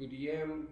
PDM,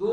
2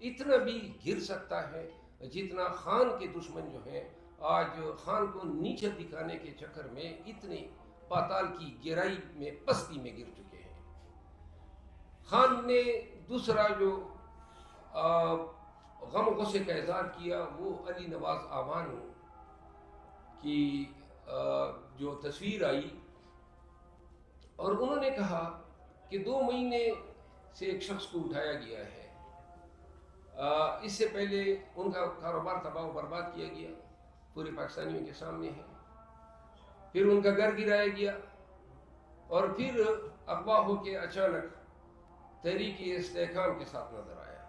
اتنا بھی گر سکتا ہے جتنا خان کے دشمن جو ہیں آج خان کو نیچے دکھانے کے چکر میں اتنے پاتال کی گہرائی میں پستی میں گر چکے ہیں۔ خان نے دوسرا جو غم و غصے کا اظہار کیا وہ علی نواز اعوان کی جو تصویر آئی، اور انہوں نے کہا کہ 2 مہینے سے ایک شخص کو اٹھایا گیا ہے، اس سے پہلے ان کا کاروبار تباہ و برباد کیا گیا، پورے پاکستانیوں کے سامنے ہے، پھر ان کا گھر گرایا گیا، اور پھر اغوا ہو کے اچانک تحریک استحکام کے ساتھ نظر آیا۔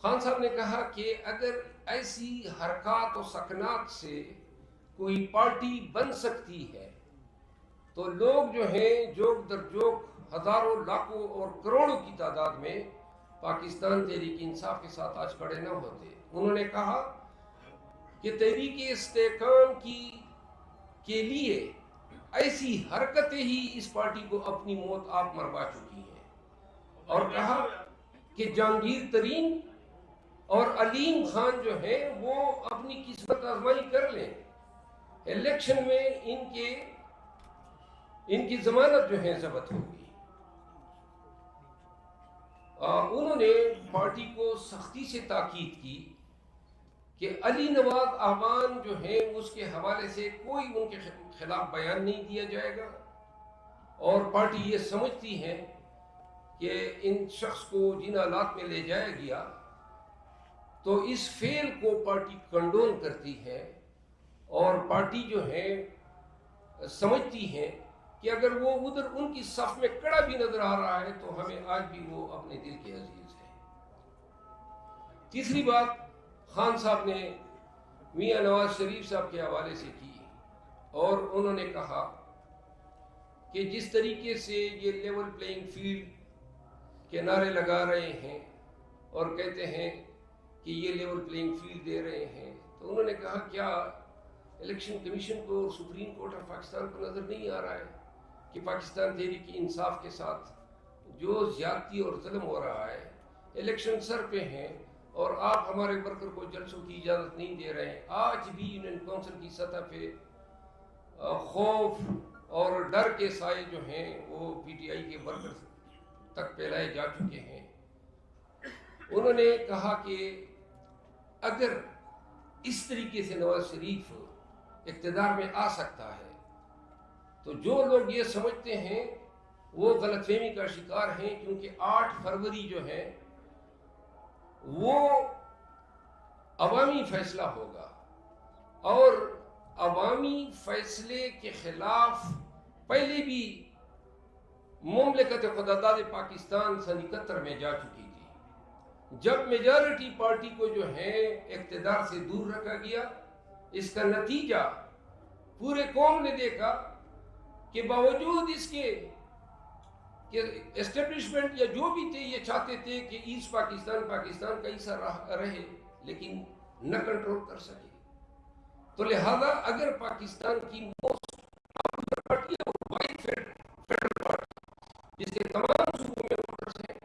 خان صاحب نے کہا کہ اگر ایسی حرکات و سکنات سے کوئی پارٹی بن سکتی ہے تو لوگ جو ہیں جوک در جوک ہزاروں لاکھوں اور کروڑوں کی تعداد میں پاکستان تحریک انصاف کے ساتھ آج کھڑے نہ ہوتے۔ انہوں نے کہا کہ تحریک استحکام کے لیے ایسی حرکتیں ہی اس پارٹی کو اپنی موت آپ مروا چکی ہیں، اور کہا کہ جہانگیر ترین اور علیم خان جو ہیں وہ اپنی قسمت آزمائی کر لیں، الیکشن میں ان کی ضمانت جو ہے ضبط ہوگی۔ انہوں نے پارٹی کو سختی سے تاکید کی کہ علی نواز اعوان جو ہیں اس کے حوالے سے کوئی ان کے خلاف بیان نہیں دیا جائے گا، اور پارٹی یہ سمجھتی ہے کہ ان شخص کو جن حالات میں لے جایا گیا تو اس فعل کو پارٹی کنڈون کرتی ہے، اور پارٹی جو ہے سمجھتی ہے کہ اگر وہ ادھر ان کی صف میں کڑا بھی نظر آ رہا ہے تو ہمیں آج بھی وہ اپنے دل کے عزیز ہے۔ تیسری بات خان صاحب نے میاں نواز شریف صاحب کے حوالے سے کی، اور انہوں نے کہا کہ جس طریقے سے یہ لیول پلینگ فیلڈ کے نعرے لگا رہے ہیں اور کہتے ہیں کہ یہ لیول پلینگ فیلڈ دے رہے ہیں، تو انہوں نے کہا کیا الیکشن کمیشن کو اور سپریم کورٹ آف پاکستان کو نظر نہیں آ رہا ہے کہ پاکستان تحریک انصاف کے ساتھ جو زیادتی اور ظلم ہو رہا ہے، الیکشن سر پہ ہیں اور آپ ہمارے ورکر کو جلسوں کی اجازت نہیں دے رہے ہیں۔ آج بھی یونین کونسل کی سطح پہ خوف اور ڈر کے سائے جو ہیں وہ پی ٹی آئی کے ورکر تک پھیلائے جا چکے ہیں۔ انہوں نے کہا کہ اگر اس طریقے سے نواز شریف اقتدار میں آ سکتا ہے تو جو لوگ یہ سمجھتے ہیں وہ غلط فہمی کا شکار ہیں، کیونکہ 8 فروری جو ہے وہ عوامی فیصلہ ہوگا، اور عوامی فیصلے کے خلاف پہلے بھی مملکت خداداد پاکستان سن 71 میں جا چکی تھی، جب میجارٹی پارٹی کو جو ہے اقتدار سے دور رکھا گیا۔ اس کا نتیجہ پورے قوم نے دیکھا کہ باوجود اس کے کہ اسٹیبلشمنٹ یا جو بھی تھے یہ چاہتے تھے کہ ایسٹ پاکستان کا حصہ رہے، لیکن نہ کنٹرول کر سکے۔ تو لہذا اگر پاکستان کی موسٹ پاپولر پارٹی ہے وہ وائٹ فیڈرل پارٹی جس کے تمام صوبوں میں ووٹرز ہیں،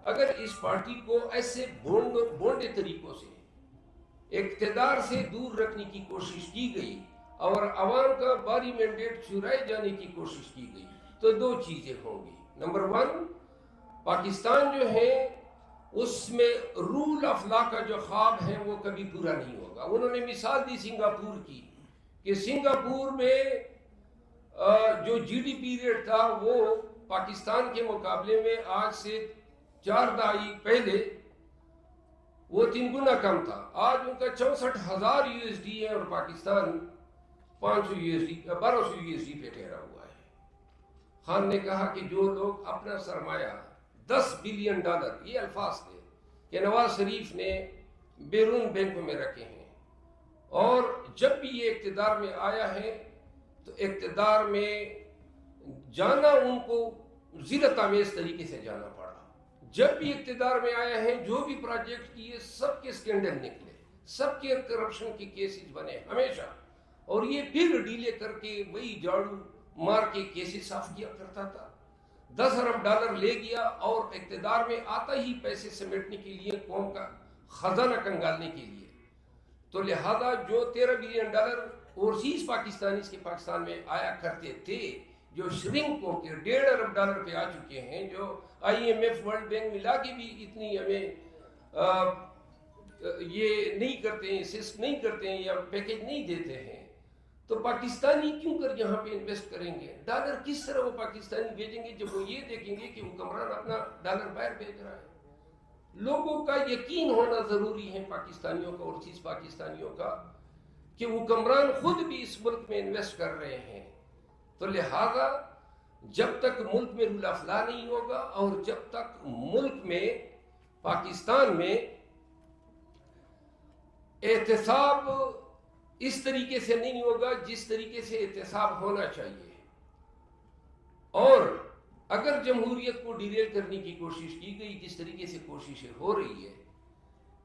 اگر اس پارٹی کو ایسے بونڈے طریقوں سے اقتدار سے دور رکھنے کی کوشش کی گئی اور عوام کا باری مینڈیٹ چرائے جانے کی کوشش کی گئی تو 2 چیزیں ہوں گی۔ نمبر 1، پاکستان جو ہے اس میں رول آف لا کا جو خواب ہے وہ کبھی پورا نہیں ہوگا۔ انہوں نے مثال دی سنگاپور کی کہ سنگاپور میں جو جی ڈی پی ریٹ تھا وہ پاکستان کے مقابلے میں آج سے 4 دہائی پہلے وہ 3 گنا کم تھا۔ آج ان کا 64,000 USD ہے اور پاکستان 500 USD 1200 USD پہ ٹھہرا ہوا ہے۔ خان نے کہا کہ جو لوگ اپنا سرمایہ $10 بلین یہ الفاظ تھے کہ نواز شریف نے بیرون بینکوں میں رکھے ہیں، اور جب بھی یہ اقتدار میں آیا ہے تو اقتدار میں جانا ان کو ذلت آمیز طریقے سے جانا پڑا۔ جب بھی اقتدار میں آیا ہے جو بھی پروجیکٹ کیے سب کے سکینڈل نکلے، سب کے کرپشن کے کیسز بنے ہمیشہ، اور یہ پھر ڈیلے کر کے وہی جھاڑو مار کے کیسز صاف کیا کرتا تھا۔ 10 ارب ڈالر لے گیا اور اقتدار میں آتا ہی پیسے سمیٹنے کے لیے قوم کا خزانہ کنگالنے کے لیے. تو لہذا جو 13 بلین ڈالر اوورسیز پاکستانی کے پاکستان میں آیا کرتے تھے جو شرنک ہو کے 1.5 ارب ڈالر پہ آ چکے ہیں, جو I M F World Bank ملا کے بھی اتنی ہمیں یہ نہیں کرتے ہیں, اسسٹ نہیں کرتے ہیں یا پیکیج نہیں دیتے ہیں, تو پاکستانی کیوں کر یہاں پہ انویسٹ کریں گے؟ ڈالر کس طرح وہ پاکستانی بھیجیں گے جب وہ یہ دیکھیں گے کہ حکمران اپنا ڈالر باہر بھیج رہا ہے؟ لوگوں کا یقین ہونا ضروری ہے, پاکستانیوں کا اور چیز پاکستانیوں کا, کہ حکمران خود بھی اس ملک میں انویسٹ کر رہے ہیں. تو لہذا جب تک ملک میں رول آف لا نہیں ہوگا اور جب تک ملک میں پاکستان میں احتساب اس طریقے سے نہیں ہوگا جس طریقے سے احتساب ہونا چاہیے, اور اگر جمہوریت کو ڈیریل کرنے کی کوشش کی گئی جس طریقے سے کوششیں ہو رہی ہے,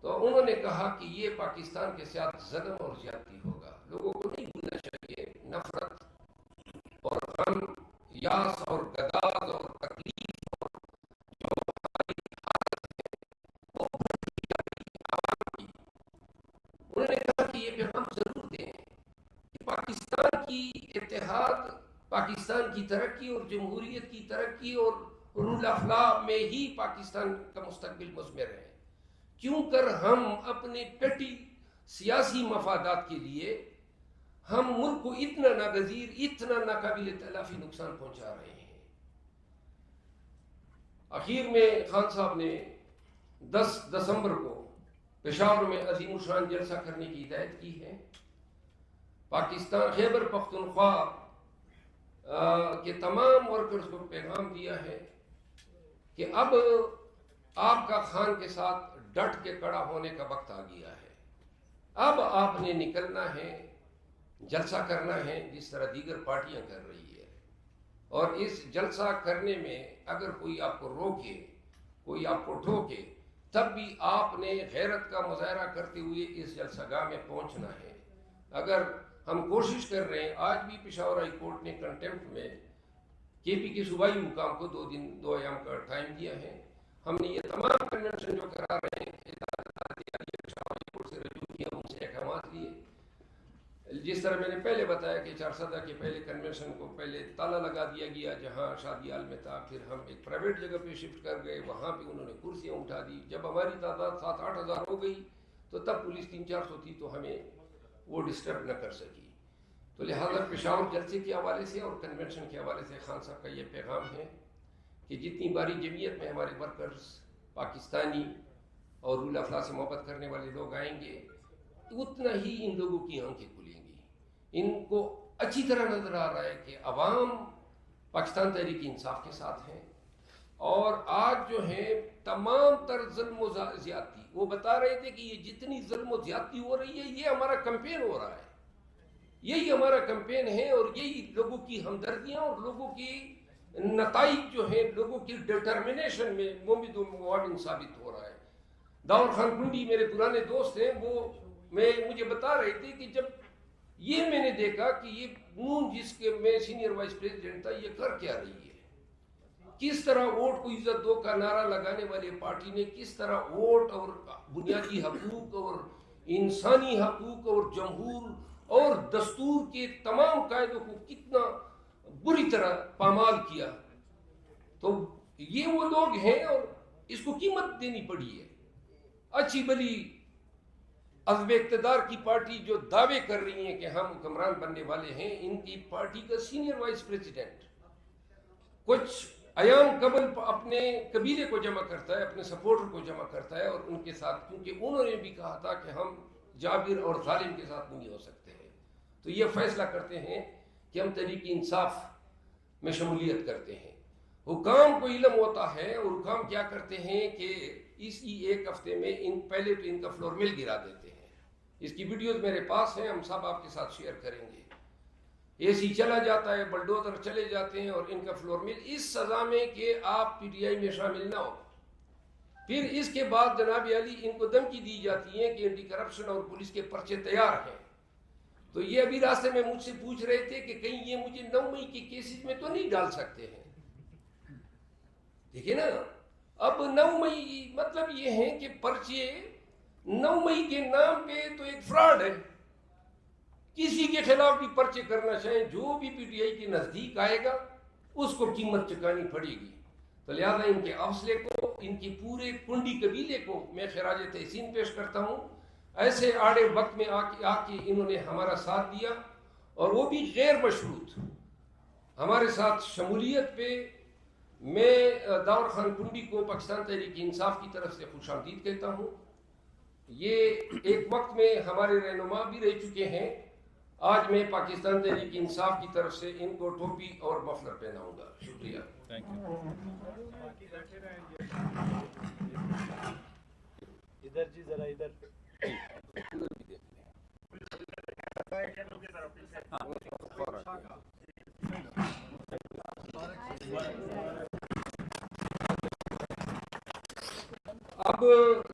تو انہوں نے کہا کہ یہ پاکستان کے ساتھ ظلم اور زیادتی ہوگا. لوگوں کو نہیں بھولنا چاہیے نفرت اور غم, یاس اور گداز اور تکلیف اور جو ہماری حالت ہے وہ بڑھتی جا رہی ہے عوام کی. انہوں نے کہا کہ یہ پیغام ضرور دیں کہ پاکستان کی اتحاد, پاکستان کی ترقی اور جمہوریت کی ترقی اور رول آف لا میں ہی پاکستان کا مستقبل مثمر ہے. کیوں کر ہم اپنے پیٹی سیاسی مفادات کے لیے ہم ملک کو اتنا ناگزیر, اتنا ناقابل تلافی نقصان پہنچا رہے ہیں. اخیر میں خان صاحب نے 10 دسمبر کو پشاور میں عظیم الشان جلسہ کرنے کی ہدایت کی ہے. پاکستان خیبر پختونخوا کے تمام ورکرز کو پیغام دیا ہے کہ اب آپ کا خان کے ساتھ ڈٹ کے کڑا ہونے کا وقت آ گیا ہے. اب آپ نے نکلنا ہے, جلسہ کرنا ہے جس طرح دیگر پارٹیاں کر رہی ہے, اور اس جلسہ کرنے میں اگر کوئی آپ کو روکے, کوئی آپ کو ٹھوکے, تب بھی آپ نے غیرت کا مظاہرہ کرتے ہوئے اس جلسہ گاہ میں پہنچنا ہے. اگر ہم کوشش کر رہے ہیں, آج بھی پشاور ہائی کورٹ نے کنٹیمپٹ میں کے پی کے صوبائی حکام کو 2 ایام کا ٹائم دیا ہے. ہم نے یہ تمام کنونشن جو کرا رہے ہیں پشاور ہائی کورٹ سے رجوع کیا, ان سے احکامات لیے. جس طرح میں نے پہلے بتایا کہ 4 سدہ کے پہلے کنونشن کو پہلے تالا لگا دیا گیا جہاں شادی حال میں تھا, پھر ہم ایک پرائیویٹ جگہ پہ شفٹ کر گئے, وہاں پہ انہوں نے کرسیاں اٹھا دی. جب ہماری تعداد 7-8 ہزار ہو گئی تو تب پولیس 300-400 تھی, تو ہمیں وہ ڈسٹرب نہ کر سکی. تو لہٰذا پشاور جلسے کے حوالے سے اور کنونشن کے حوالے سے خان صاحب کا یہ پیغام ہے کہ جتنی باری جمعیت میں ہمارے ورکرز پاکستانی اور رول آف لا سے محبت کرنے والے لوگ آئیں گے, اتنا ہی ان لوگوں کی آنکھیں کھلیں گی. ان کو اچھی طرح نظر آ رہا ہے کہ عوام پاکستان تحریک انصاف کے ساتھ ہیں, اور آج جو ہے تمام تر ظلم و زیادتی, وہ بتا رہے تھے کہ یہ جتنی ظلم و زیادتی ہو رہی ہے یہ ہمارا کمپین ہو رہا ہے, یہی ہمارا کمپین ہے, اور یہی لوگوں کی ہمدردیاں اور لوگوں کی نتائج جو ہیں, لوگوں کی ڈٹرمنیشن میں ممد و معاون ثابت ہو رہا ہے. داور خان کنڈی میرے پرانے دوست ہیں, وہ مجھے بتا رہے تھے کہ جب یہ میں نے دیکھا کہ یہ نون جس کے میں سینئر وائس پریزیڈنٹ تھا, یہ کر کیا رہی ہے, کس طرح ووٹ کو عزت دو کا نعرہ لگانے والے پارٹی نے کس طرح ووٹ اور بنیادی حقوق اور انسانی حقوق اور جمہور اور دستور کے تمام قاعدوں کو کتنا بری طرح پامال کیا. تو یہ وہ لوگ ہیں اور اس کو قیمت دینی پڑی ہے. اچھی بلی عزم اقتدار کی پارٹی جو دعوے کر رہی ہیں کہ ہم حکمران بننے والے ہیں, ان کی پارٹی کا سینئر وائس پریزیڈنٹ کچھ ایام قبل اپنے قبیلے کو جمع کرتا ہے, اپنے سپورٹر کو جمع کرتا ہے, اور ان کے ساتھ, کیونکہ انہوں نے بھی کہا تھا کہ ہم جابر اور ظالم کے ساتھ نہیں ہو سکتے ہیں, تو یہ فیصلہ کرتے ہیں کہ ہم تحریک انصاف میں شمولیت کرتے ہیں. حکام کو علم ہوتا ہے, اور حکام کیا کرتے ہیں کہ اسی ایک ہفتے میں پہلے تو ان کا فلور مل گرا دیتے ہیں. اس کی ویڈیوز میرے پاس ہیں, ہم سب آپ کے ساتھ شیئر کریں گے. اے سی چلا جاتا ہے, بلڈوزر چلے جاتے ہیں, اور ان کا فلور مل اس سزا میں کہ آپ پی ٹی آئی میں شامل نہ ہو. پھر اس کے بعد جناب علی ان کو دھمکی دی جاتی ہے کہ اینٹی کرپشن اور پولیس کے پرچے تیار ہیں. تو یہ ابھی راستے میں مجھ سے پوچھ رہے تھے کہ کہیں یہ مجھے 9 مئی کے کیسز میں تو نہیں ڈال سکتے ہیں. دیکھیے نا، اب 9 مئی مطلب یہ ہے کہ پرچے 9 مئی کے نام پہ تو ایک فراڈ ہے. کسی کے خلاف بھی پرچے کرنا چاہیں، جو بھی پی ٹی آئی کے نزدیک آئے گا اس کو قیمت چکانی پڑے گی. تو لہٰذا ان کے حوصلے کو، ان کی پورے کنڈی قبیلے کو میں خراج تحسین پیش کرتا ہوں. ایسے آڑے وقت میں آ کے انہوں نے ہمارا ساتھ دیا، اور وہ بھی غیر مشروط ہمارے ساتھ شمولیت پہ. میں داؤد خان کنڈی کو پاکستان تحریک انصاف کی طرف سے خوش آمدید کہتا ہوں. یہ ایک وقت میں ہمارے رہنما بھی رہ چکے ہیں. آج میں پاکستان تحریک انصاف کی طرف سے ان کو ٹوپی اور مفلر پہناؤں گا. شکریہ. ادھر جی ذرا ادھر. اب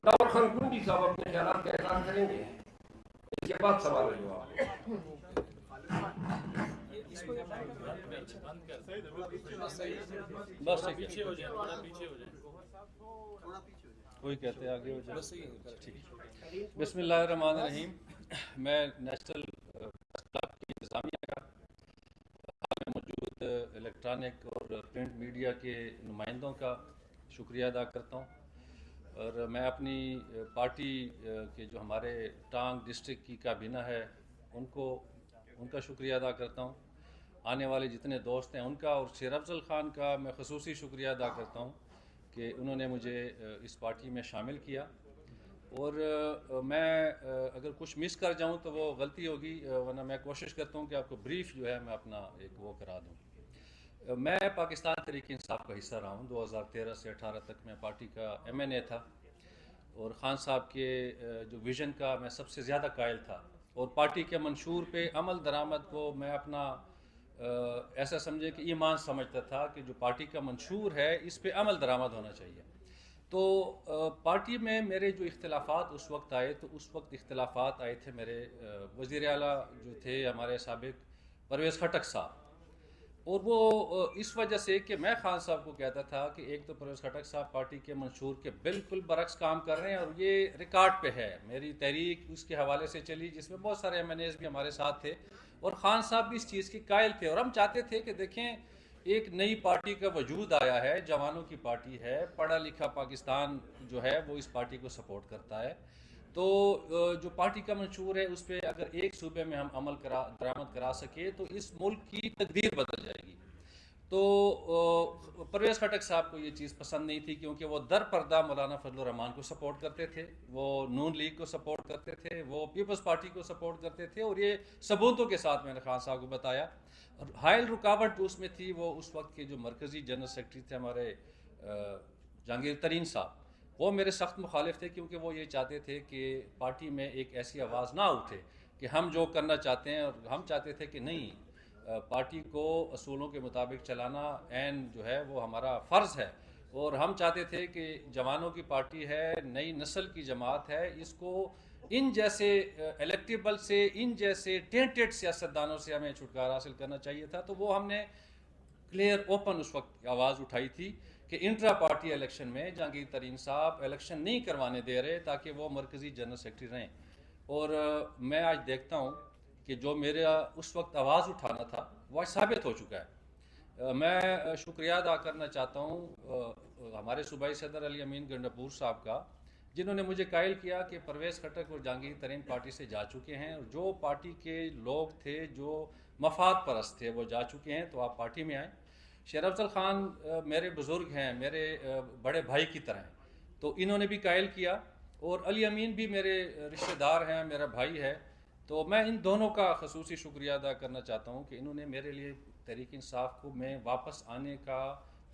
داؤد خان کنڈی صاحب اپنے خیالات کا اعلان کریں گے، اس کے بعد سوال و جواب. بس پیچھے ہو جائیں، تھوڑا پیچھے ہو جائیں. کوئی کہتے ہیں آگے ہو جائے. بسم اللہ الرحمن الرحیم. میں نیشنل کلب کی انتظامیہ کا حال میں موجود الیکٹرانک اور پرنٹ میڈیا کے نمائندوں کا شکریہ ادا کرتا ہوں، اور میں اپنی پارٹی کے جو ہمارے ٹانگ ڈسٹرکٹ کی کابینہ ہے ان کا شکریہ ادا کرتا ہوں. آنے والے جتنے دوست ہیں ان کا، اور شیر افضل خان کا میں خصوصی شکریہ ادا کرتا ہوں کہ انہوں نے مجھے اس پارٹی میں شامل کیا. اور میں اگر کچھ مس کر جاؤں تو وہ غلطی ہوگی، ورنہ میں کوشش کرتا ہوں کہ آپ کو بریف جو ہے میں اپنا ایک وہ کرا دوں. میں پاکستان تحریک انصاف کا حصہ رہا ہوں. 2013 سے 18 تک میں پارٹی کا ایم این اے تھا، اور خان صاحب کے جو ویژن کا میں سب سے زیادہ قائل تھا، اور پارٹی کے منشور پہ عمل درآمد کو میں اپنا ایسا سمجھے کہ ایمان سمجھتا تھا کہ جو پارٹی کا منشور ہے اس پہ عمل درآمد ہونا چاہیے. تو پارٹی میں میرے جو اختلافات اس وقت آئے، تو اس وقت اختلافات آئے تھے میرے وزیر اعلیٰ جو تھے ہمارے سابق پرویز خٹک صاحب. اور وہ اس وجہ سے کہ میں خان صاحب کو کہتا تھا کہ ایک تو پرویز خٹک صاحب پارٹی کے منشور کے بالکل برعکس کام کر رہے ہیں، اور یہ ریکارڈ پہ ہے، میری تحریک اس کے حوالے سے چلی جس میں بہت سارے ایم این ایز بھی ہمارے ساتھ تھے، اور خان صاحب بھی اس چیز کے قائل تھے. اور ہم چاہتے تھے کہ دیکھیں ایک نئی پارٹی کا وجود آیا ہے، جوانوں کی پارٹی ہے، پڑھا لکھا پاکستان جو ہے وہ اس پارٹی کو سپورٹ کرتا ہے. تو جو پارٹی کا منشور ہے اس پہ اگر ایک صوبے میں ہم عمل درآمد کرا سکے تو اس ملک کی تقدیر بدل جائے گی. تو پرویز خٹک صاحب کو یہ چیز پسند نہیں تھی، کیونکہ وہ در پردہ مولانا فضل الرحمان کو سپورٹ کرتے تھے، وہ نون لیگ کو سپورٹ کرتے تھے، وہ پیپلز پارٹی کو سپورٹ کرتے تھے، اور یہ ثبوتوں کے ساتھ میں نے خان صاحب کو بتایا. اور حائل رکاوٹ جو اس میں تھی وہ اس وقت کے جو مرکزی جنرل سیکرٹری تھے ہمارے جہانگیر ترین صاحب، وہ میرے سخت مخالف تھے، کیونکہ وہ یہ چاہتے تھے کہ پارٹی میں ایک ایسی آواز نہ اٹھے کہ ہم جو کرنا چاہتے ہیں، اور ہم چاہتے تھے کہ نہیں، پارٹی کو اصولوں کے مطابق چلانا عین جو ہے وہ ہمارا فرض ہے. اور ہم چاہتے تھے کہ جوانوں کی پارٹی ہے، نئی نسل کی جماعت ہے، اس کو ان جیسے الیکٹیبل سے، ان جیسے ٹینٹڈ سیاستدانوں سے ہمیں چھٹکارا حاصل کرنا چاہیے تھا. تو وہ ہم نے کلیئر اوپن اس وقت آواز اٹھائی تھی کہ انٹرا پارٹی الیکشن میں جہانگیر ترین صاحب الیکشن نہیں کروانے دے رہے تاکہ وہ مرکزی جنرل سیکرٹری رہیں. اور میں آج دیکھتا ہوں کہ جو میرا اس وقت آواز اٹھانا تھا وہ ثابت ہو چکا ہے. میں شکریہ ادا کرنا چاہتا ہوں ہمارے صوبائی صدر علی امین گنڈپور صاحب کا، جنہوں نے مجھے قائل کیا کہ پرویز خٹک اور جہانگیر ترین پارٹی سے جا چکے ہیں، اور جو پارٹی کے لوگ تھے جو مفاد پرست تھے وہ جا چکے ہیں، تو آپ پارٹی میں آئیں. شیر افضل خان میرے بزرگ ہیں، میرے بڑے بھائی کی طرح ہیں، تو انہوں نے بھی قائل کیا، اور علی امین بھی میرے رشتہ دار ہیں، میرا بھائی ہے. تو میں ان دونوں کا خصوصی شکریہ ادا کرنا چاہتا ہوں کہ انہوں نے میرے لیے تحریک انصاف کو میں واپس آنے کا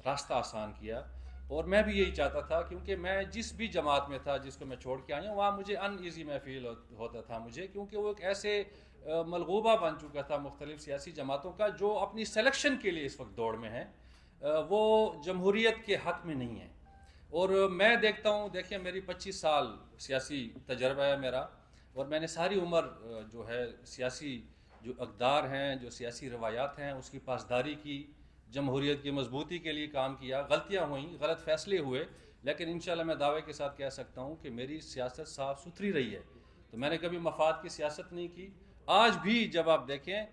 راستہ آسان کیا. اور میں بھی یہی چاہتا تھا، کیونکہ میں جس بھی جماعت میں تھا جس کو میں چھوڑ کے آیا ہوں، وہاں مجھے ان ایزی میں فیل ہوتا تھا مجھے، کیونکہ وہ ایک ایسے ملغوبہ بن چکا تھا مختلف سیاسی جماعتوں کا جو اپنی سلیکشن کے لیے اس وقت دوڑ میں ہیں، وہ جمہوریت کے حق میں نہیں ہے. اور میں دیکھتا ہوں، دیکھیں میری 25 سال سیاسی تجربہ ہے میرا، اور میں نے ساری عمر جو ہے سیاسی جو اقدار ہیں، جو سیاسی روایات ہیں اس کی پاسداری کی، جمہوریت کی مضبوطی کے لیے کام کیا. غلطیاں ہوئیں, غلط فیصلے ہوئے, لیکن انشاءاللہ میں دعوے کے ساتھ کہہ سکتا ہوں کہ میری سیاست صاف ستھری رہی ہے. تو میں نے کبھی مفاد کی سیاست نہیں کی. آج بھی جب آپ دیکھیں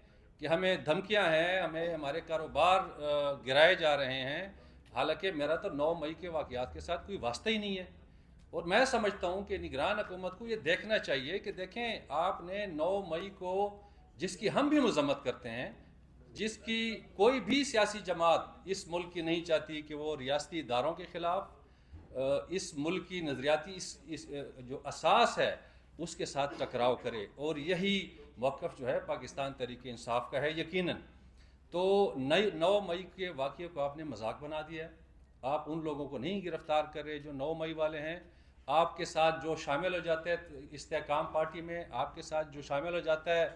کہ ہمیں دھمکیاں ہیں, ہمیں ہمارے کاروبار گرائے جا رہے ہیں, حالانکہ میرا تو 9 مئی کے واقعات کے ساتھ کوئی واسطہ ہی نہیں ہے. اور میں سمجھتا ہوں کہ نگران حکومت کو یہ دیکھنا چاہیے کہ دیکھیں آپ نے 9 مئی کو, جس کی ہم بھی مذمت کرتے ہیں, جس کی کوئی بھی سیاسی جماعت اس ملک کی نہیں چاہتی کہ وہ ریاستی اداروں کے خلاف, اس ملک کی نظریاتی اس جو اساس ہے اس کے ساتھ ٹکراؤ کرے, اور یہی موقف جو ہے پاکستان تحریک انصاف کا ہے یقیناً. تو 9 مئی کے واقعے کو آپ نے مذاق بنا دیا ہے. آپ ان لوگوں کو نہیں گرفتار کر رہے جو 9 مئی والے ہیں. آپ کے ساتھ جو شامل ہو جاتے ہیں استحکام پارٹی میں, آپ کے ساتھ جو شامل ہو جاتا ہے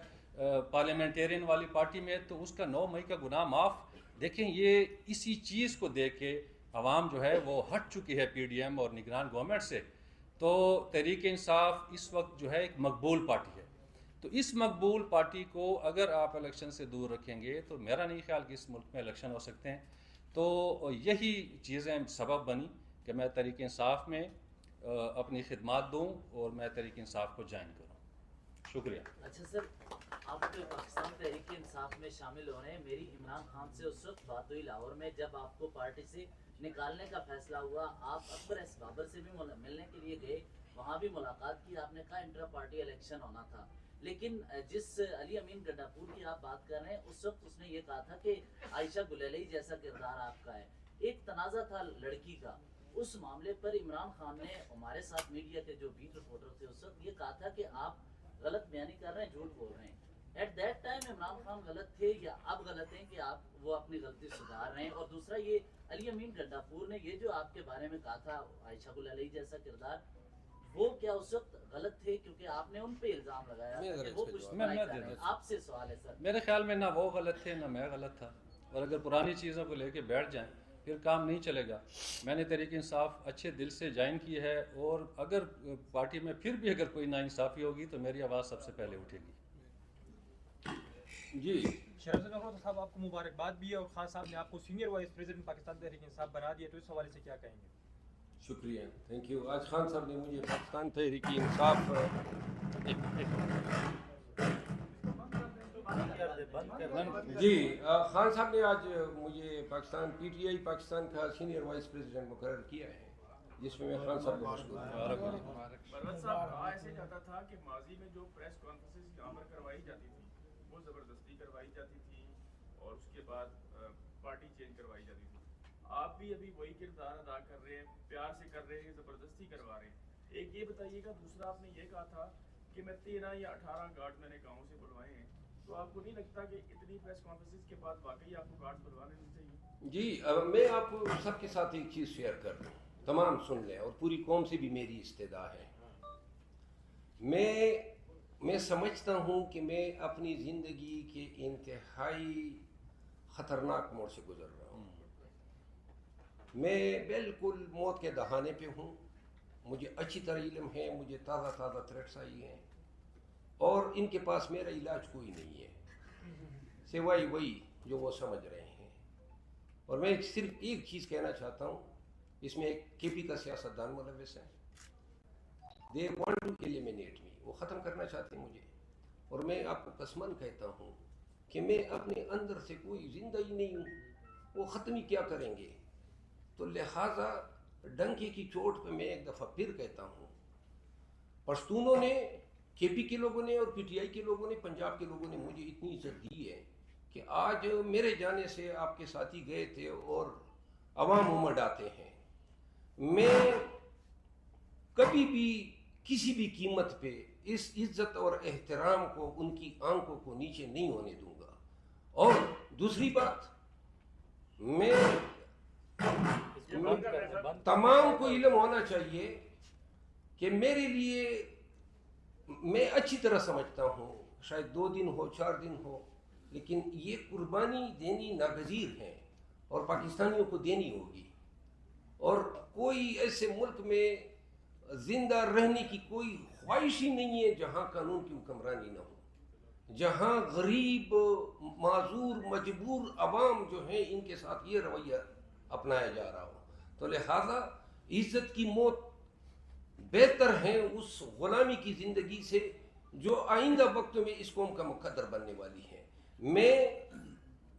پارلیمنٹیرین والی پارٹی میں, تو اس کا 9 مئی کا گناہ معاف. دیکھیں یہ اسی چیز کو دیکھ کے عوام جو ہے وہ ہٹ چکی ہے پی ڈی ایم اور نگران گورنمنٹ سے. تو تحریک انصاف اس وقت جو ہے ایک مقبول پارٹی ہے. تو اس مقبول پارٹی کو اگر آپ الیکشن سے دور رکھیں گے تو میرا نہیں خیال کہ اس ملک میں الیکشن ہو سکتے ہیں. تو یہی چیزیں سبب بنی کہ میں تحریک انصاف میں اپنی خدمات دوں اور میں تحریک انصاف کو جوائن کروں. شکریہ. اچھا سر, آپ پاکستان تحریک انصاف میں شامل ہو رہے ہیں. میری عمران خان سے اس وقت بات ہوئی لاہور میں جب آپ کو پارٹی سے نکالنے کا فیصلہ ہوا. آپ اکبر ایس بابر سے بھی ملنے کے لیے گئے, وہاں بھی ملاقات کی. آپ نے کہا انٹرا پارٹی الیکشن ہونا تھا, لیکن جس علی امین گڈاپور کی آپ بات کر رہے ہیں اس وقت اس نے یہ کہا تھا کہ عائشہ گلیلی جیسا کردار آپ کا ہے. ایک تنازع تھا لڑکی کا. اس معاملے پر عمران خان نے ہمارے ساتھ میڈیا کے جو بیٹ رپورٹر تھے اس وقت یہ کہا تھا کہ آپ غلط بیانی کر رہے ہیں, جھوٹ بول رہے ہیں. At that time Imran Khan غلط تھے یا اب غلط ہیں کہ آپ وہ اپنی غلطی سدھار رہے ہیں؟ اور دوسرا یہ علی امین گڈاپور نے یہ جو آپ کے بارے میں کہا تھا عائشہ گلیلی جیسا کردار, وہ کیا اس وقت غلط تھے کیونکہ آپ نے ان پہ الزام لگایا کہ وہ کچھ نہیں کر رہے؟ آپ سے سوال ہے سر. میرے خیال میں نہ وہ غلط تھے نہ میں غلط تھا, اور اگر پرانی چیزوں کو لے کے بیٹھ جائیں پھر کام نہیں چلے گا. میں نے تحریک انصاف اچھے دل سے جوائن کی ہے, اور اگر پارٹی میں پھر بھی اگر کوئی ناانصافی ہوگی تو میری آواز سب سے پہلے اٹھے گی. جی شہرزاد نگروتا صاحب, آپ کو مبارکباد بھی ہے, اور خان صاحب نے آپ کو senior vice president Pakistan Tehreek Insaf بنا دیا, تو اس حوالے سے کیا کہیں گے؟ شکریہ, تھینک یو. آج خان صاحب نے مجھے پاکستان تحریک انصاف جی خان صاحب نے آج مجھے Pakistan P T I Pakistan کا سینئر وائس پریزیڈنٹ مقرر کیا ہے, جس میں خان صاحب کو مشکور ہوں. پروت صاحب کہا ایسے جاتا تھا کہ ماضی میں جو پریس کانفرنسز یہاں پر کروائی جاتی تھی وہ زبردستی کروائی جاتی تھی اور اس کے بعد پارٹی چینج کروائی جاتی تھی. آپ بھی ابھی وہی کردار ادا کر رہے ہیں, پیار سے کر رہے ہیں, زبردستی کروا رہے ہیں. ایک یہ بتائیے گا, دوسرا آپ نے یہ کہا تھا کہ میں 13 یا 18 گارڈ میں نے گاؤں سے بلوائے ہیں, تو آپ کو نہیں لگتا کہ اتنی پریس کانفرنسز کے بعد واقعی آپ کو گارڈ بلوا لینے چاہیے؟ جی میں آپ کو سب کے ساتھ ایک چیز شیئر کر دوں, تمام سن لیں, اور پوری قوم سے بھی میری استدعا ہے. میں سمجھتا ہوں کہ میں اپنی زندگی کے انتہائی خطرناک موڑ سے گزر رہا ہوں. میں بالکل موت کے دہانے پہ ہوں. مجھے اچھی طرح علم ہے, مجھے تازہ تھریٹس آئی ہیں, اور ان کے پاس میرا علاج کوئی نہیں ہے سوائے وہی جو وہ سمجھ رہے ہیں. اور میں صرف ایک چیز کہنا چاہتا ہوں, اس میں ایک کے پی کا سیاستدان ملوث ہے. دے وانٹ ٹو ایلیمینیٹ می, وہ ختم کرنا چاہتے ہیں مجھے. اور میں آپ کو قسماً کہتا ہوں کہ میں اپنے اندر سے کوئی زندہ ہی نہیں ہوں. وہ ختم ہی کیا کریں گے؟ تو لہٰذا ڈنکے کی چوٹ پہ میں ایک دفعہ پھر کہتا ہوں, پشتونوں نے, کے پی کے لوگوں نے اور پی ٹی آئی کے لوگوں نے, پنجاب کے لوگوں نے مجھے اتنی عزت دی ہے کہ آج میرے جانے سے آپ کے ساتھی گئے تھے اور عوام امڑ آتے ہیں. میں کبھی بھی کسی بھی قیمت پہ اس عزت اور احترام کو, ان کی آنکھوں کو نیچے نہیں ہونے دوں گا. اور دوسری بات, میں تمام کو علم ہونا چاہیے کہ میرے لیے, میں اچھی طرح سمجھتا ہوں, شاید 2 دن ہو 4 دن ہو, لیکن یہ قربانی دینی ناگزیر ہے اور پاکستانیوں کو دینی ہوگی. اور کوئی ایسے ملک میں زندہ رہنے کی کوئی خواہش ہی نہیں ہے جہاں قانون کی حکمرانی نہ ہو. جہاں غریب معذور مجبور عوام جو ہیں ان کے ساتھ یہ رویہ اپنایا جا رہا ہو، تو لہذا عزت کی موت بہتر ہیں اس غلامی کی زندگی سے جو آئندہ وقت میں اس قوم کا مقدر بننے والی ہے۔ میں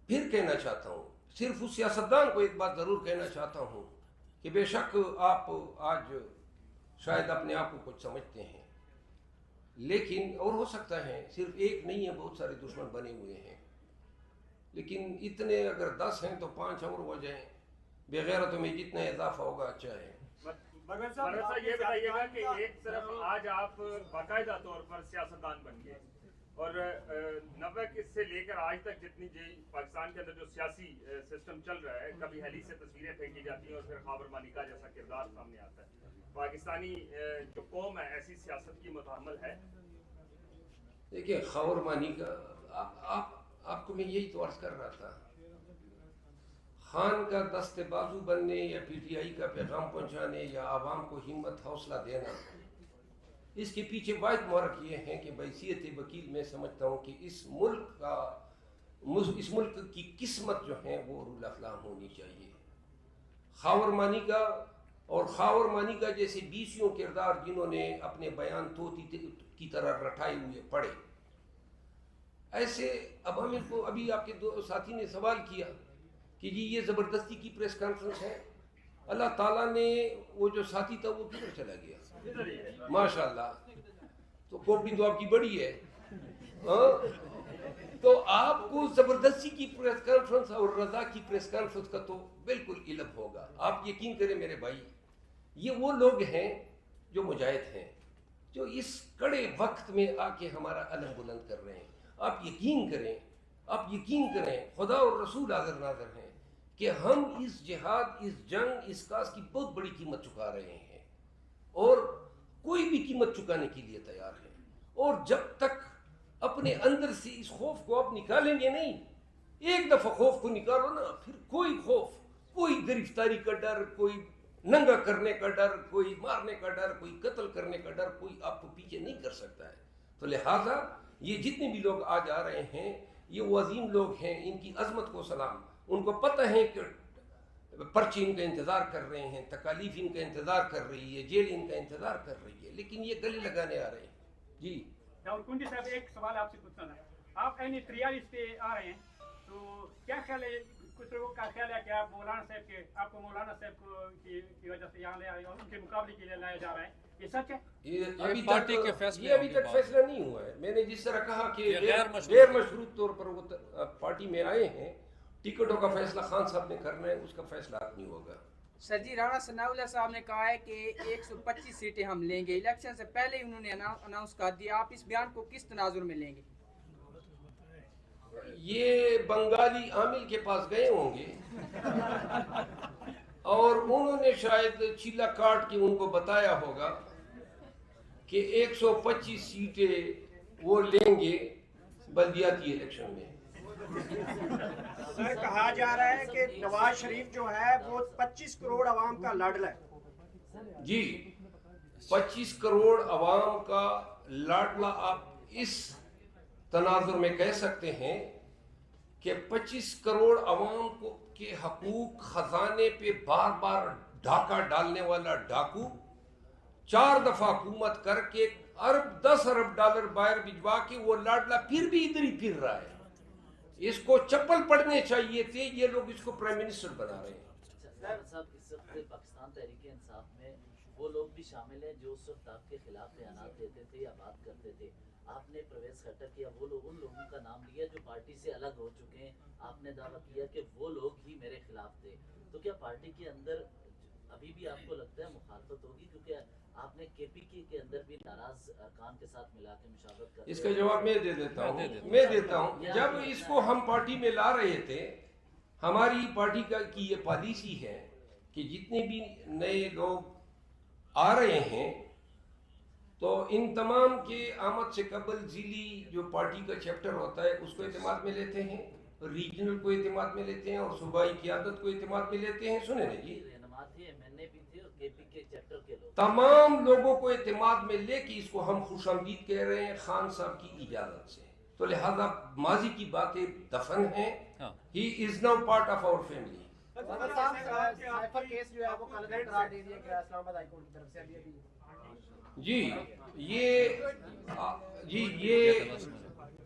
پھر کہنا چاہتا ہوں، صرف اس سیاستدان کو ایک بات ضرور کہنا چاہتا ہوں کہ بے شک آپ آج شاید اپنے آپ کو کچھ سمجھتے ہیں، لیکن اور ہو سکتا ہے صرف ایک نہیں ہے، بہت سارے دشمن بنے ہوئے ہیں، لیکن اتنے اگر 10 ہیں تو 5 اور ہو جائیں، بغیرتوں میں جتنا اضافہ ہوگا اچھا ہے۔ مگر صاحب یہ بتائیے گا کہ ایک طرف آج آپ باقاعدہ طور پر سیاستدان بن گئے اور 90 سے لے کر آج تک جتنی پاکستان کے اندر جو سیاسی سسٹم چل رہا ہے، کبھی ہیلی سے تصویریں پھینکی جاتی ہیں اور پھر خاور ملکہ جیسا کردار سامنے آتا ہے، پاکستانی جو قوم ہے ایسی سیاست کی متحمل ہے؟ دیکھیں خاور مانی کا آپ کو میں یہی تو عرض کر رہا تھا، خان کا دست بازو بننے یا پی ٹی آئی کا پیغام پہنچانے یا عوام کو ہمت حوصلہ دینا، اس کے پیچھے واحد محرک یہ ہے کہ بحیثیت وکیل میں سمجھتا ہوں کہ اس ملک کی قسمت جو ہے وہ رول افلام ہونی چاہیے۔ خاور مانی کا اور خاور مانی کا جیسے 20 کردار جنہوں نے اپنے بیان توتی کی طرح رٹائے ہوئے پڑھے، ایسے عوامل کو ابھی آپ کے دو ساتھی نے سوال کیا کہ جی یہ زبردستی کی پریس کانفرنس ہے، اللہ تعالیٰ نے وہ جو ساتھی تھا وہ کدھر چلا گیا ماشاءاللہ، تو کوپی تو آپ کی بڑی ہے، تو آپ کو زبردستی کی پریس کانفرنس اور رضا کی پریس کانفرنس کا تو بالکل علم ہوگا۔ آپ یقین کریں میرے بھائی، یہ وہ لوگ ہیں جو مجاہد ہیں، جو اس کڑے وقت میں آ کے ہمارا علم بلند کر رہے ہیں۔ آپ یقین کریں خدا اور رسول حاضر ناظر ہیں کہ ہم اس جہاد، اس جنگ، اس کاس کی بہت بڑی قیمت چکا رہے ہیں اور کوئی بھی قیمت چکانے کے لیے تیار ہے، اور جب تک اپنے اندر سے اس خوف کو آپ نکالیں گے نہیں، ایک دفعہ خوف کو نکالو نا، پھر کوئی خوف، کوئی گرفتاری کا ڈر، کوئی ننگا کرنے کا ڈر، کوئی مارنے کا ڈر، کوئی قتل کرنے کا ڈر، کوئی آپ کو پیچھے نہیں کر سکتا ہے۔ تو لہٰذا یہ جتنے بھی لوگ آج آ رہے ہیں یہ وہ عظیم لوگ ہیں، ان کی عظمت کو سلام، ان کو پتہ ہے کہ پرچی ان کا انتظار کر رہے ہیں، تکالیف ان کا انتظار کر رہی ہے، جیل ان کا انتظار کر رہی ہے، لیکن یہ گلے لگانے آ رہے ہیں۔ جی راہل کنڈی صاحب، ایک سوال آپ سے پوچھنا تھا، آپ این 43 پہ آ رہے ہیں تو کیا خیال ہے، کچھ لوگوں کا خیال ہے کہ آپ مولانا صاحب کے، آپ کو مولانا صاحب کی وجہ سے یہاں لے آئے اور ان کے مقابلے کے لیے لایا جا رہا ہے، یہ سچ ہے؟ یہ پارٹی کے فیصلے، یہ ابھی تک فیصلہ نہیں ہوا ہے۔ میں نے جس طرح کہا کہ غیر مشروط طور پر وہ پارٹی میں آئے ہیں، ٹکٹوں کا فیصلہ خان صاحب نے کرنا ہے، اس کا فیصلہ آپ نہیں ہوگا۔ سر جی، رانا ثناء اللہ صاحب نے کہا ہے کہ 125 سیٹیں ہم لیں گے، الیکشن سے پہلے ہی انہوں نے اناؤنس کر دیا، آپ اس بیان کو کس تناظر میں لیں گے؟ یہ بنگالی عامل کے پاس گئے ہوں گے اور انہوں نے شاید چیلا کاٹ کے ان کو بتایا ہوگا کہ 125 سیٹیں وہ لیں گے بلدیاتی الیکشن میں۔ سر کہا جا رہا ہے کہ نواز شریف جو ہے وہ 25 کروڑ عوام کا لاڈلا ہے۔ جی 25 کروڑ عوام کا لاڈلا، آپ اس تناظر میں کہہ سکتے ہیں کہ 25 کروڑ عوام کو کے حقوق خزانے پہ بار بار ڈھاکہ ڈالنے والا ڈاکو 4 دفعہ حکومت کر کے 10 ارب ڈالر باہر بھجوا کے وہ لاڈلا پھر بھی ادھر ہی پھر رہا ہے۔ اس کو چپل پڑنے چاہیے تھے، یہ لوگ اس کو پرائم منسٹر بنا رہے ہیں۔ صاحب اس وقت پاکستان تحریک انصاف میں وہ لوگ بھی شامل ہیں جو اس وقت آپ کے خلاف بیانات دیتے تھے یا بات کرتے تھے، آپ نے پرویز خٹک کیا، وہ لوگ ان لوگوں کا نام لیا جو پارٹی سے الگ ہو چکے ہیں، آپ نے دعویٰ کیا کہ وہ لوگ ہی میرے خلاف تھے، تو کیا پارٹی کے اندر ابھی بھی آپ کو لگتا ہے مخالفت ہوگی؟ کیونکہ آپ نے کے پی کے اندر بھی ناراض ارکان کے ساتھ ملا کے مشاورت کر، اس کا جواب میں دیتا ہوں۔ جب اس کو ہم پارٹی میں لا رہے تھے، ہماری پارٹی کی یہ پالیسی ہے کہ جتنے بھی نئے لوگ آ رہے ہیں تو ان تمام کے آمد سے قبل ضلعی جو پارٹی کا چیپٹر ہوتا ہے اس کو اعتماد میں لیتے ہیں، ریجنل کو اعتماد میں لیتے ہیں اور صوبائی قیادت کو اعتماد میں لیتے ہیں۔ سنیں نا جی، تمام لوگوں کو اعتماد میں لے کے اس کو ہم خوش آمدید کہہ رہے ہیں خان صاحب کی اجازت سے۔ تو لہذا ماضی کی باتیں دفن ہیں. He is now part of our family. جی یہ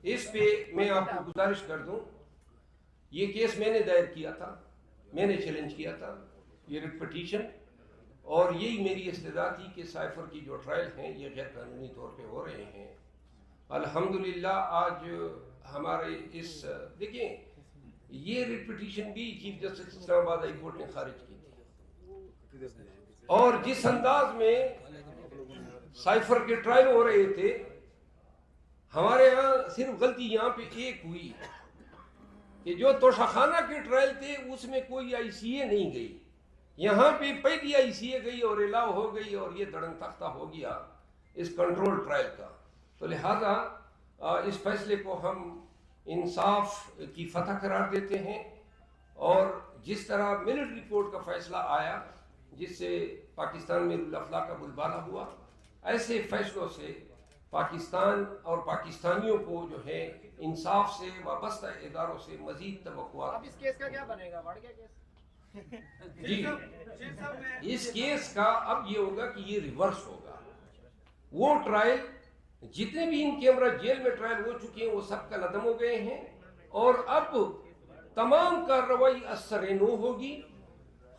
اس پہ میں آپ کو گزارش کر دوں, یہ کیس میں نے دائر کیا تھا, میں نے چیلنج کیا تھا یہ ریٹ پٹیشن, اور یہی میری استدعا تھی کہ سائفر کی جو ٹرائل ہیں یہ غیر قانونی طور پہ ہو رہے ہیں. الحمدللہ آج ہمارے اس دیکھیں یہ ریٹ پٹیشن بھی چیف جسٹس اسلام آباد ہائی کورٹ نے خارج کی تھی, اور جس انداز میں سائفر کے ٹرائل ہو رہے تھے, ہمارے ہاں صرف غلطی یہاں پہ ایک ہوئی کہ جو توشاخانہ کے ٹرائل تھے اس میں کوئی آئی سی اے نہیں گئی, یہاں پہ پہلی آئی سی اے گئی اور الاؤ ہو گئی, اور یہ دڑن تختہ ہو گیا اس کنٹرول ٹرائل کا. تو لہذا اس فیصلے کو ہم انصاف کی فتح قرار دیتے ہیں, اور جس طرح ملٹری کورٹ کا فیصلہ آیا جس سے پاکستان میں الافلاح کا بلبلہ ہوا, ایسے فیصلوں سے پاکستان اور پاکستانیوں کو جو ہے انصاف سے وابستہ اداروں سے مزید توقعات. اب اس کیس کا کیا بنے گا, بڑھ گیا کیس؟ جی اس کیس کا اب یہ ہوگا کہ یہ ریورس ہوگا. وہ ٹرائل جتنے بھی ان کیمرہ جیل میں ٹرائل ہو چکے ہیں وہ سب کا لدم ہو گئے ہیں, اور اب تمام کارروائی اثر نو ہوگی.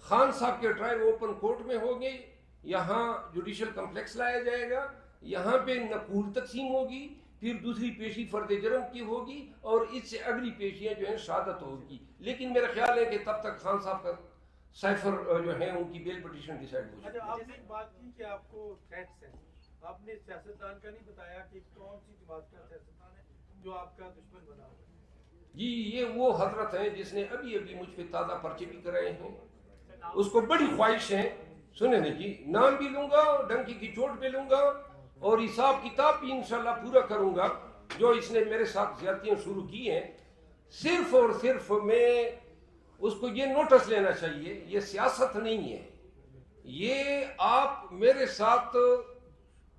خان صاحب کے ٹرائل اوپن کورٹ میں ہوگی, یہاں جوڈیشل کمپلیکس لایا جائے گا, یہاں پہ نقول تقسیم ہوگی, پھر دوسری پیشی فرد جرم کی ہوگی, اور اس سے اگلی پیشیاں جو ہیں شہادت ہوگی. لیکن میرا خیال ہے کہ تب تک خان صاحب کا سائفر جو ہے ان کی بیل پٹیشن ڈیسائیڈ ہو جائے. آپ نے ایک بات کی کہ آپ کو تھریٹس ہیں, آپ نے سیاستدان کا نہیں بتایا کہ کون سی جماعت کا سیاستدان ہے جو آپ کا دشمن بنا ہوا ہے. جی یہ وہ حضرت ہیں جس نے ابھی مجھ پہ تازہ پرچے بھی کرائے ہیں. اس کو بڑی خواہش ہے, سنیں نا جی, نام بھی لوں گا, ڈنکی کی چوٹ پہ لوں گا, اور حساب کتاب بھی انشاءاللہ پورا کروں گا جو اس نے میرے ساتھ زیادتیاں شروع کی ہیں. صرف اور صرف میں اس کو یہ نوٹس لینا چاہیے, یہ سیاست نہیں ہے, یہ آپ میرے ساتھ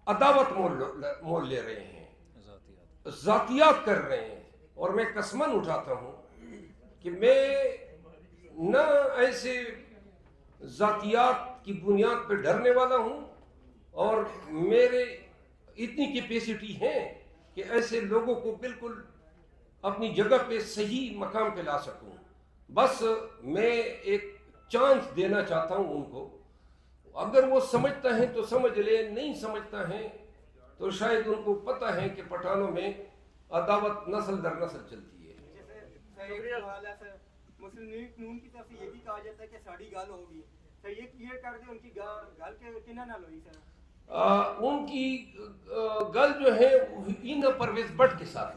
عداوت مول لے رہے ہیں, ذاتیات کر رہے ہیں. اور میں قسمن اٹھاتا ہوں کہ میں نہ ایسے ذاتیات کی بنیاد پہ ڈرنے والا ہوں, اور میرے اتنی کیپیسٹی ہے کہ ایسے لوگوں کو بالکل اپنی جگہ پہ صحیح مقام پہ لا سکوں. بس میں ایک چانس دینا چاہتا ہوں ان کو, اگر وہ سمجھتا ہے تو سمجھ لے, نہیں سمجھتا ہے تو شاید ان کو پتہ ہے کہ پٹھانوں میں عداوت نسل در نسل چلتی ہے. مسلم لیگ نون کی طرف سے یہ بھی کہا جاتا ہے کہ ساڑی گال ہوگی, سر یہ کلیئر کر دیں ان کی گال کے کنہ نہ لوئی سر. ان کی گل جو ہے پرویز بٹ کے ساتھ